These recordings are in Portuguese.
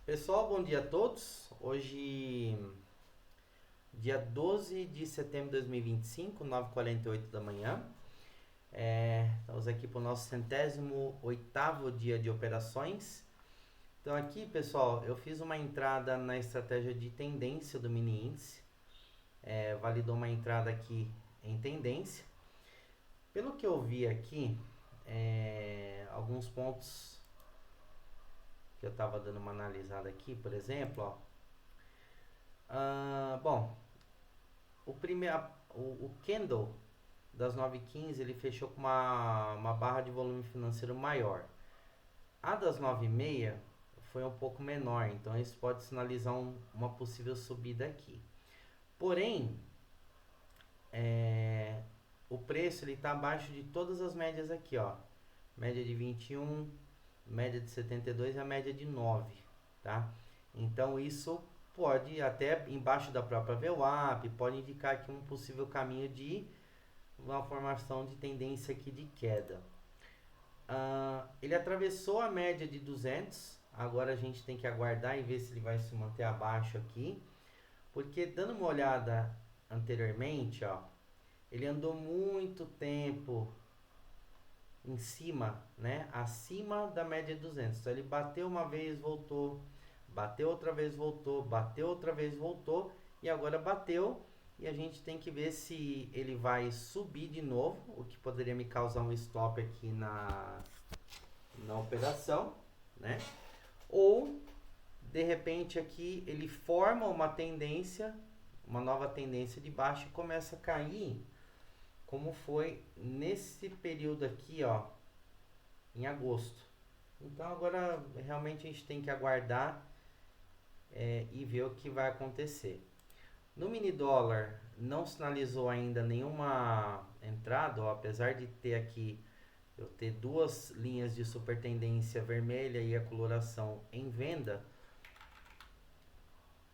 Pessoal, bom dia a todos. Hoje, dia 12 de setembro de 2025, 9h48 da manhã. Estamos aqui para o nosso 108º dia de operações. Então aqui, pessoal, eu fiz uma entrada na estratégia de tendência do mini índice. Validou uma entrada aqui em tendência. Pelo que eu vi aqui, alguns pontos que eu estava dando uma analisada aqui, por exemplo, ó. Bom, o candle das 9h15 ele fechou com uma barra de volume financeiro maior. A das 9h30 foi um pouco menor, então isso pode sinalizar uma possível subida aqui. Porém, o preço está abaixo de todas as médias aqui, ó. Média de 21, média de 72 e a média de 9, tá? Então isso pode, até embaixo da própria VWAP, pode indicar aqui um possível caminho de uma formação de tendência aqui de queda. Ele atravessou a média de 200, agora a gente tem que aguardar e ver se ele vai se manter abaixo aqui, porque dando uma olhada anteriormente, ó, ele andou muito tempo em cima, né, acima da média de 200. Então ele bateu uma vez, voltou, bateu outra vez, voltou, bateu outra vez, voltou e agora bateu. E a gente tem que ver se ele vai subir de novo, o que poderia me causar um stop aqui na operação, né? Ou de repente aqui ele forma uma tendência, uma nova tendência de baixo e começa a cair, como foi nesse período aqui, ó, em agosto. Então agora realmente a gente tem que aguardar e ver o que vai acontecer. No mini dólar não sinalizou ainda nenhuma entrada, ó, apesar de ter aqui eu ter duas linhas de super tendência vermelha e a coloração em venda.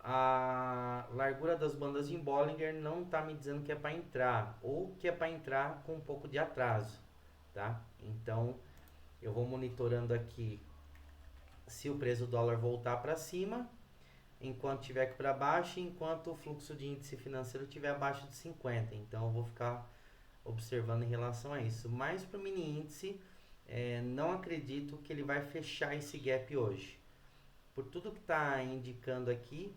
A largura das bandas de Bollinger não está me dizendo que é para entrar, ou que é para entrar com um pouco de atraso, tá? Então eu vou monitorando aqui se o preço do dólar voltar para cima, enquanto tiver aqui para baixo, enquanto o fluxo de índice financeiro estiver abaixo de 50. Então eu vou ficar observando em relação a isso. Mas para o mini índice, não acredito que ele vai fechar esse gap hoje. Por tudo que está indicando aqui,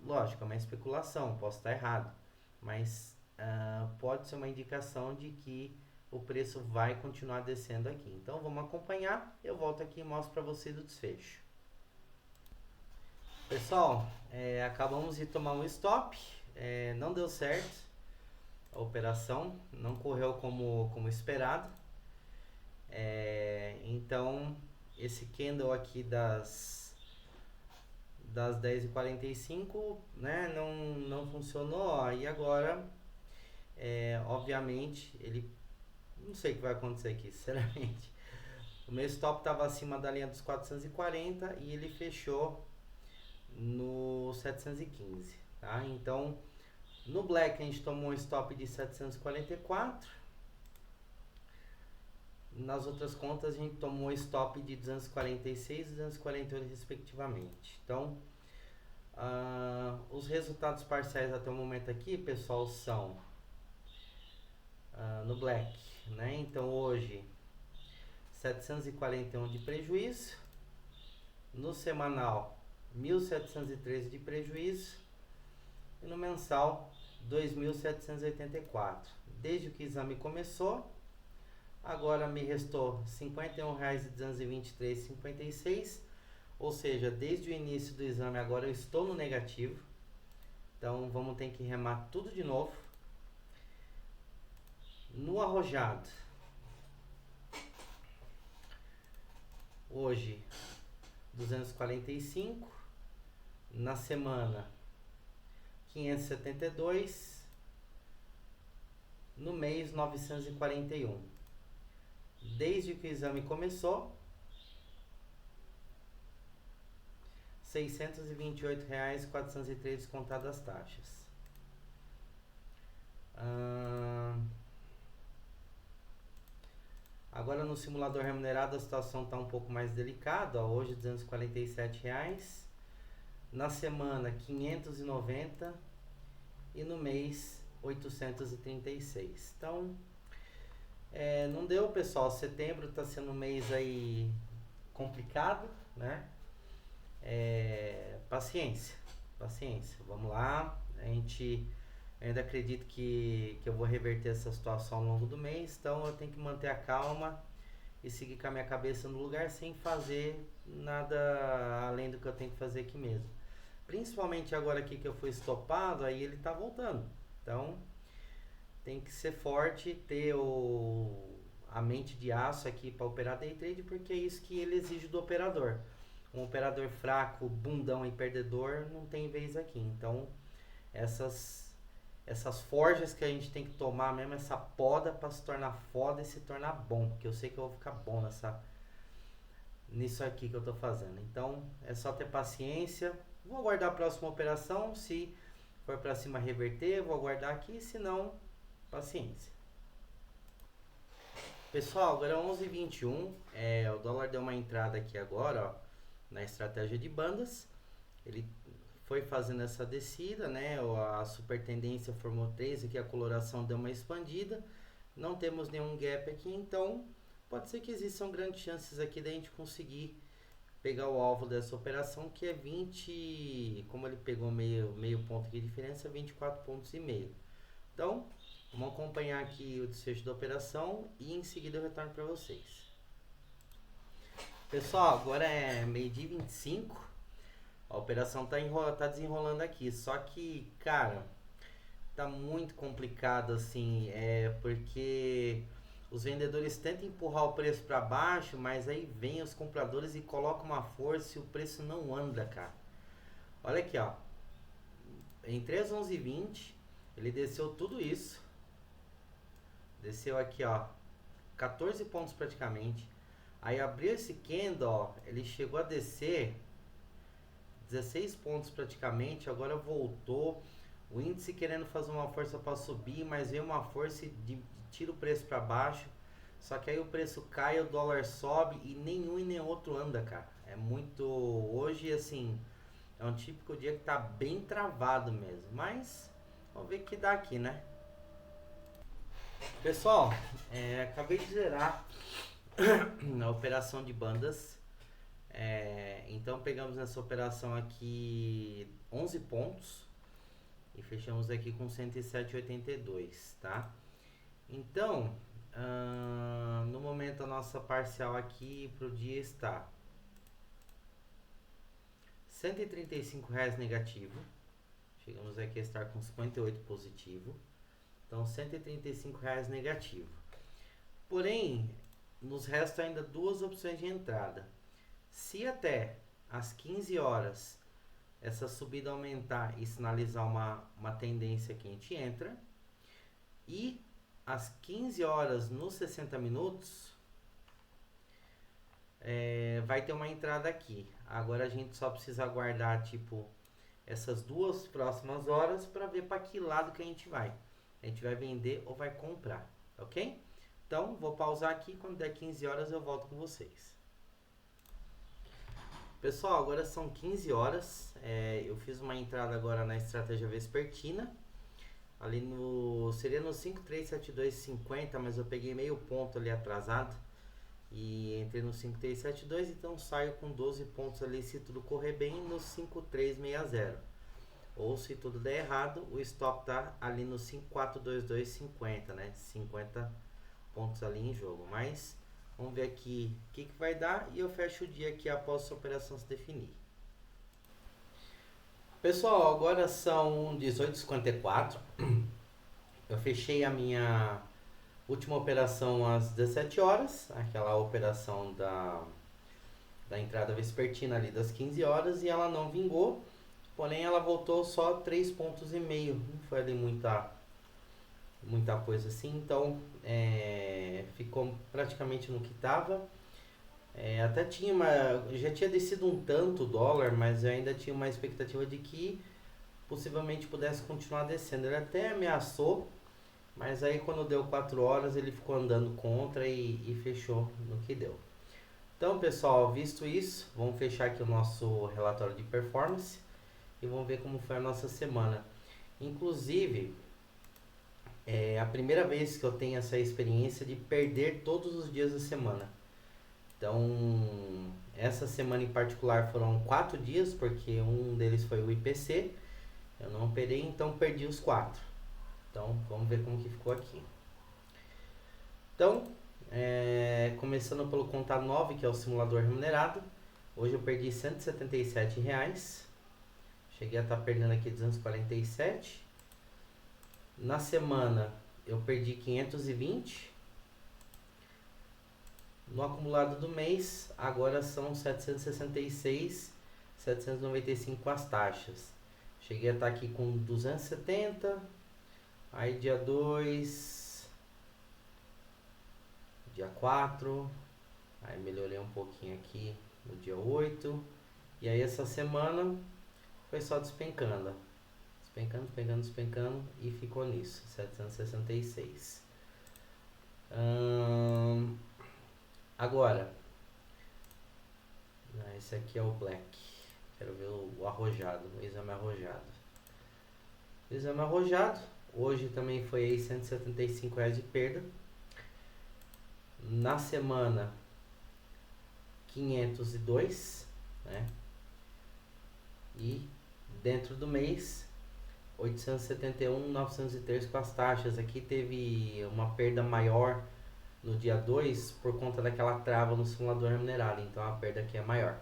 lógico, é uma especulação, posso estar errado, mas pode ser uma indicação de que o preço vai continuar descendo aqui. Então vamos acompanhar, eu volto aqui e mostro para vocês o desfecho. Pessoal, acabamos de tomar um stop, não deu certo, a operação não correu como esperado. Então esse candle aqui das 10h45, né, não funcionou, ó, e agora obviamente ele, não sei o que vai acontecer aqui, sinceramente. O meu stop estava acima da linha dos 440 e ele fechou no 715, tá? Então no black a gente tomou um stop de 744. Nas outras contas a gente tomou stop de 246 e 248 respectivamente. Então os resultados parciais até o momento aqui, pessoal, são no black, né? Então hoje 741 de prejuízo, no semanal 1.713 de prejuízo e no mensal 2.784. Desde que o exame começou, agora me restou R$ 51,223,56, ou seja, desde o início do exame agora eu estou no negativo. Então vamos ter que remar tudo de novo. No arrojado, hoje 245, na semana 572, no mês 941. Desde que o exame começou, R$ 628,403 descontadas as taxas. Agora no simulador remunerado a situação está um pouco mais delicada, ó, hoje R$ 247, na semana 590 e no mês 836. Então, não deu, pessoal. Setembro está sendo um mês aí complicado, né? Paciência, paciência. Vamos lá. Ainda acredito que eu vou reverter essa situação ao longo do mês. Então, eu tenho que manter a calma e seguir com a minha cabeça no lugar sem fazer nada além do que eu tenho que fazer aqui mesmo. Principalmente agora aqui que eu fui estopado, aí ele tá voltando. Então, tem que ser forte, ter a mente de aço aqui para operar day trade, porque é isso que ele exige do operador. Um operador fraco, bundão e perdedor não tem vez aqui. Então, essas forjas que a gente tem que tomar mesmo, essa poda para se tornar foda e se tornar bom, porque eu sei que eu vou ficar bom nisso aqui que eu tô fazendo. Então, é só ter paciência. Vou aguardar a próxima operação, se for para cima reverter, vou aguardar aqui, se não, paciência. Pessoal, agora é 11h21, o dólar deu uma entrada aqui agora, ó, na estratégia de bandas. Ele foi fazendo essa descida, né? A super tendência formou 3, aqui a coloração deu uma expandida. Não temos nenhum gap aqui, então pode ser que existam grandes chances aqui da gente conseguir pegar o alvo dessa operação, que é 20, como ele pegou meio ponto aqui de diferença, 24 pontos e meio. Então, vamos acompanhar aqui o desfecho da operação e em seguida eu retorno para vocês. Pessoal, agora é meio-dia 25. A operação tá desenrolando aqui, só que, cara, tá muito complicado assim, porque os vendedores tentam empurrar o preço para baixo, mas aí vem os compradores e colocam uma força e o preço não anda, cara. Olha aqui, ó. Entre as 11h20, ele desceu tudo isso. Desceu aqui, ó, 14 pontos praticamente. Aí abriu esse candle, ó, ele chegou a descer 16 pontos praticamente, agora voltou. O índice querendo fazer uma força para subir, mas veio uma força de tira o preço para baixo. Só que aí o preço cai, o dólar sobe e nenhum e nem outro anda, cara. É muito... Hoje, assim, é um típico dia que tá bem travado mesmo. Mas, vamos ver o que dá aqui, né? Pessoal, acabei de zerar a operação de bandas. Então, pegamos nessa operação aqui 11 pontos. E fechamos aqui com 107,82, tá? Então, no momento a nossa parcial aqui pro dia está R$ 135 negativo. Chegamos aqui a estar com 58 positivo. Então, R$ 135 negativo. Porém, nos resta ainda duas opções de entrada. Se até às 15 horas essa subida aumentar e sinalizar uma tendência que a gente entra, e às 15 horas nos 60 minutos vai ter uma entrada aqui. Agora a gente só precisa aguardar tipo essas duas próximas horas para ver para que lado que a gente vai. A gente vai vender ou vai comprar, ok? Então vou pausar aqui, quando der 15 horas eu volto com vocês. Pessoal, agora são 15 horas, eu fiz uma entrada agora na estratégia vespertina, ali seria no 5372,50, mas eu peguei meio ponto ali atrasado, e entrei no 5372, então saio com 12 pontos ali se tudo correr bem no 5360, ou se tudo der errado, o stop tá ali no 5422,50, né, 50 pontos ali em jogo, mas... Vamos ver aqui o que vai dar e eu fecho o dia aqui após a operação se definir. Pessoal, agora são 18h54. Eu fechei a minha última operação às 17 horas, aquela operação da entrada vespertina ali das 15 horas, e ela não vingou, porém ela voltou só 3,5 pontos, não foi ali muita coisa assim, então ficou praticamente no que estava. Até já tinha descido um tanto o dólar, mas eu ainda tinha uma expectativa de que possivelmente pudesse continuar descendo. Ele até ameaçou, mas aí quando deu 4 horas ele ficou andando contra e fechou no que deu. Então, pessoal, visto isso, vamos fechar aqui o nosso relatório de performance. e vamos ver como foi a nossa semana. Inclusive, é a primeira vez que eu tenho essa experiência de perder todos os dias da semana. Então, essa semana em particular foram 4 dias, porque um deles foi o IPC. Eu não operei, então perdi os 4. Então, vamos ver como que ficou aqui. Então, começando pelo Conta 9, que é o simulador remunerado. Hoje eu perdi R$ 177. Cheguei a estar perdendo aqui 247. Na semana eu perdi 520. No acumulado do mês, agora são 766, 795 com as taxas. Cheguei a estar aqui com 270. Aí dia 2, dia 4, aí melhorei um pouquinho aqui no dia 8. E aí essa semana foi só despencando. Despencando e ficou nisso, 766. Agora, esse aqui é o Black. Quero ver o arrojado, o exame arrojado. O exame arrojado, hoje também foi aí R$ 175 de perda. Na semana, 502, né? E dentro do mês, 871.903 com as taxas. Aqui teve uma perda maior no dia 2 por conta daquela trava no simulador remunerado, então a perda aqui é maior.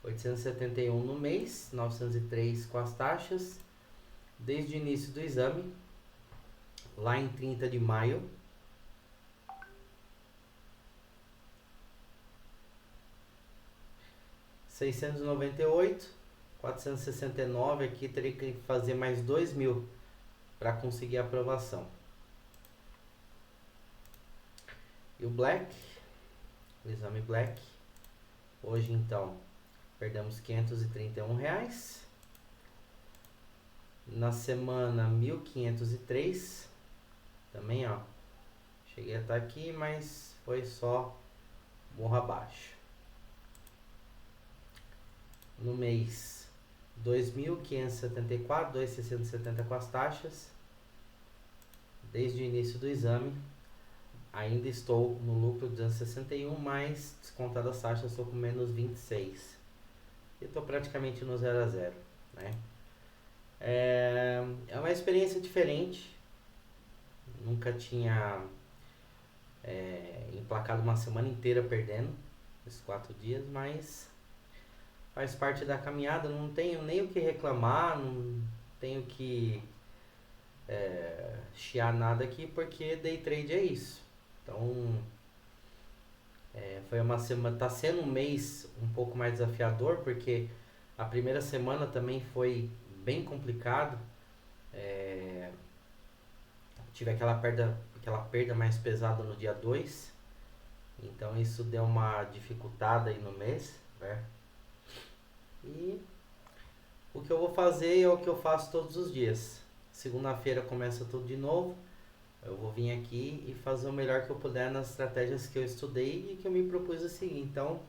871 no mês, 903 com as taxas. Desde o início do exame, lá em 30 de maio, R$ 698, 469. Aqui teria que fazer mais 2.000 para conseguir a aprovação. E o Black, o exame Black, hoje então perdemos R$ 531. Na semana 1.503, também ó, cheguei a estar aqui, mas foi só morro abaixo. No mês 2.574, 2.670 com as taxas. Desde o início do exame, ainda estou no lucro de 261, mas descontado as taxas estou com menos 26. E estou praticamente no 0 a 0, né? É uma experiência diferente. Nunca tinha emplacado uma semana inteira perdendo esses 4 dias, mas faz parte da caminhada. Não tenho nem o que reclamar, não tenho que chiar nada aqui, porque day trade é isso. Então, foi uma semana, tá sendo um mês um pouco mais desafiador, porque a primeira semana também foi bem complicado. Tive aquela perda mais pesada no dia 2, então isso deu uma dificultada aí no mês, né? E o que eu vou fazer é o que eu faço todos os dias. Segunda-feira começa tudo de novo. Eu vou vir aqui e fazer o melhor que eu puder nas estratégias que eu estudei e que eu me propus a seguir. Então,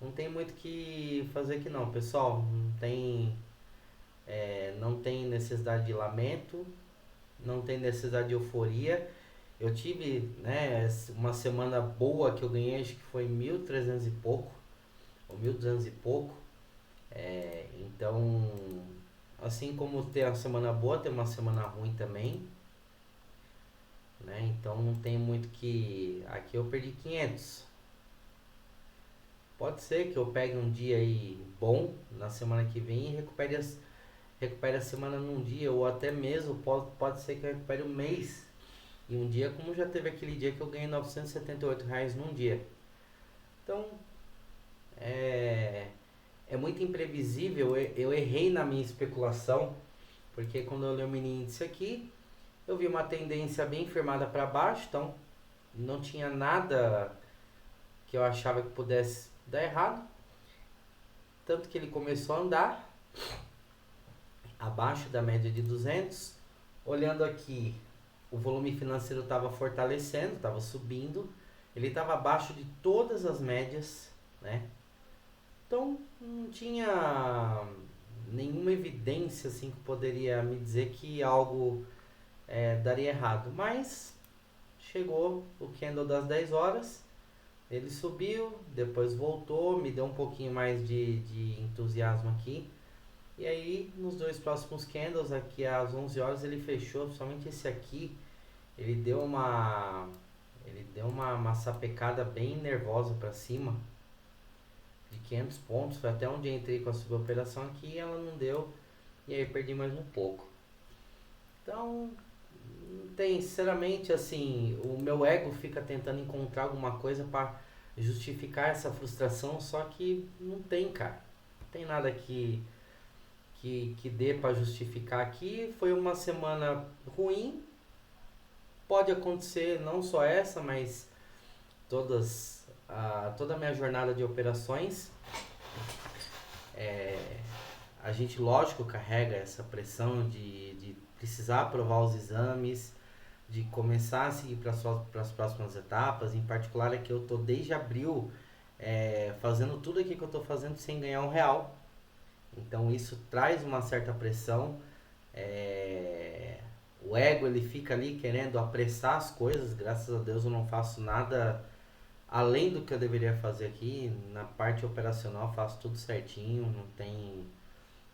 não tem muito o que fazer aqui não, pessoal. Não tem necessidade de lamento, não tem necessidade de euforia. Eu tive, uma semana boa que eu ganhei, acho que foi 1.300 e pouco, ou 1.200 e pouco. Então, assim como tem uma semana boa, tem uma semana ruim também, né? Então não tem muito que... Aqui eu perdi 500. Pode ser que eu pegue um dia aí bom na semana que vem e recupere a semana num dia, ou até mesmo pode ser que eu recupere um mês em um dia, como já teve aquele dia que eu ganhei R$ 978 num dia. Então, é muito imprevisível. Eu errei na minha especulação, porque quando eu olhei o mini índice aqui, eu vi uma tendência bem firmada para baixo, então não tinha nada que eu achava que pudesse dar errado. Tanto que ele começou a andar abaixo da média de 200. Olhando aqui, o volume financeiro estava fortalecendo, estava subindo. Ele estava abaixo de todas as médias, né? Então não tinha nenhuma evidência assim que poderia me dizer que algo daria errado. Mas chegou o candle das 10 horas, ele subiu, depois voltou, me deu um pouquinho mais de entusiasmo aqui. E aí, nos dois próximos candles, aqui às 11 horas, ele fechou, somente esse aqui, ele deu uma sapecada bem nervosa para cima, de 500 pontos, foi até onde eu entrei com a suboperação aqui, ela não deu, e aí perdi mais um pouco. Então, tem, sinceramente, assim, o meu ego fica tentando encontrar alguma coisa para justificar essa frustração, só que não tem, cara. Não tem nada que dê para justificar aqui. Foi uma semana ruim, pode acontecer não só essa, mas toda a minha jornada de operações. A gente, lógico, carrega essa pressão de precisar aprovar os exames, de começar a seguir para as próximas etapas. Em particular, é que eu tô desde abril fazendo tudo aqui que eu tô fazendo sem ganhar R$1. Então isso traz uma certa pressão. O ego, ele fica ali querendo apressar as coisas. Graças a Deus eu não faço nada além do que eu deveria fazer aqui. Na parte operacional eu faço tudo certinho,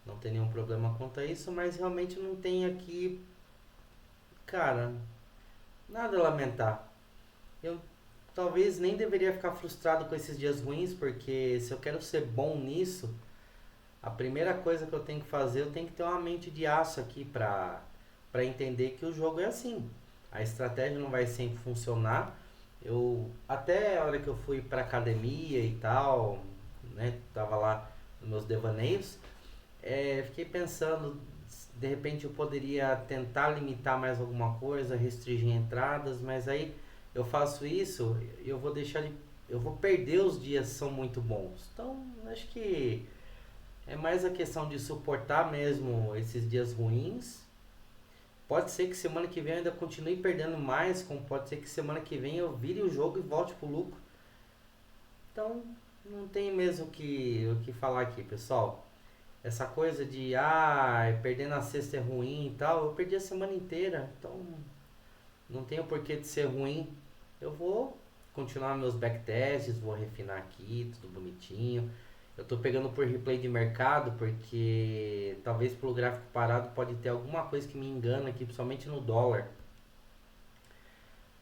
não tem nenhum problema quanto a isso, mas realmente não tem aqui, cara, nada a lamentar. Eu talvez nem deveria ficar frustrado com esses dias ruins, porque se eu quero ser bom nisso, a primeira coisa que eu tenho que fazer, eu tenho que ter uma mente de aço aqui para entender que o jogo é assim. A estratégia não vai sempre funcionar. Eu até a hora que eu fui para academia e tal, né, tava lá nos meus devaneios, fiquei pensando, de repente eu poderia tentar limitar mais alguma coisa, restringir entradas, mas aí eu faço isso, eu vou perder os dias que são muito bons. Então, acho que é mais a questão de suportar mesmo esses dias ruins. Pode ser que semana que vem eu ainda continue perdendo mais, como pode ser que semana que vem eu vire o jogo e volte pro lucro. Então, não tem mesmo o que falar aqui, pessoal. Essa coisa de, perder na sexta é ruim e tal, eu perdi a semana inteira, então não tem o porquê de ser ruim. Eu vou continuar meus backtests, vou refinar aqui, tudo bonitinho. Eu tô pegando por replay de mercado, porque talvez pelo gráfico parado pode ter alguma coisa que me engana aqui, principalmente no dólar.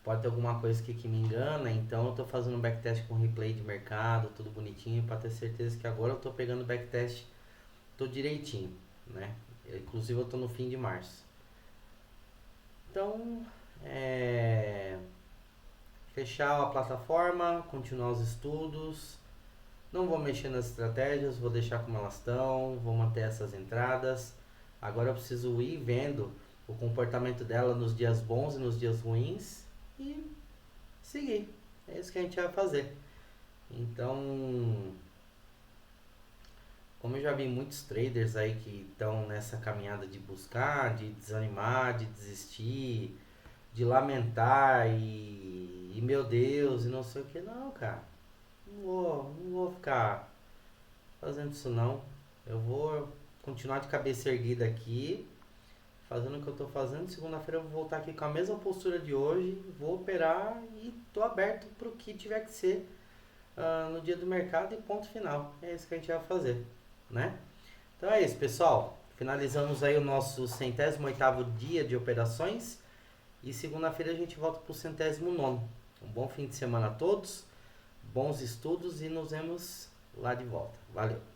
Pode ter alguma coisa que me engana, então eu tô fazendo um backtest com replay de mercado, tudo bonitinho, para ter certeza que agora eu tô pegando o backtest tô direitinho, né? Inclusive eu tô no fim de março. Então, fechar a plataforma, continuar os estudos. Não vou mexer nas estratégias, vou deixar como elas estão, vou manter essas entradas. Agora eu preciso ir vendo o comportamento dela nos dias bons e nos dias ruins e seguir. É isso que a gente vai fazer. Então, como eu já vi muitos traders aí que estão nessa caminhada de buscar, de desanimar, de desistir, de lamentar e meu Deus, e não sei o que, não, cara. Não vou ficar fazendo isso não. Eu vou continuar de cabeça erguida aqui, fazendo o que eu tô fazendo. Segunda-feira eu vou voltar aqui com a mesma postura de hoje, vou operar e tô aberto pro que tiver que ser no dia do mercado e ponto final. É isso que a gente vai fazer, né? Então é isso, pessoal. Finalizamos aí o nosso 108º dia de operações e segunda-feira a gente volta pro 109º. Um bom fim de semana a todos, bons estudos e nos vemos lá de volta. Valeu!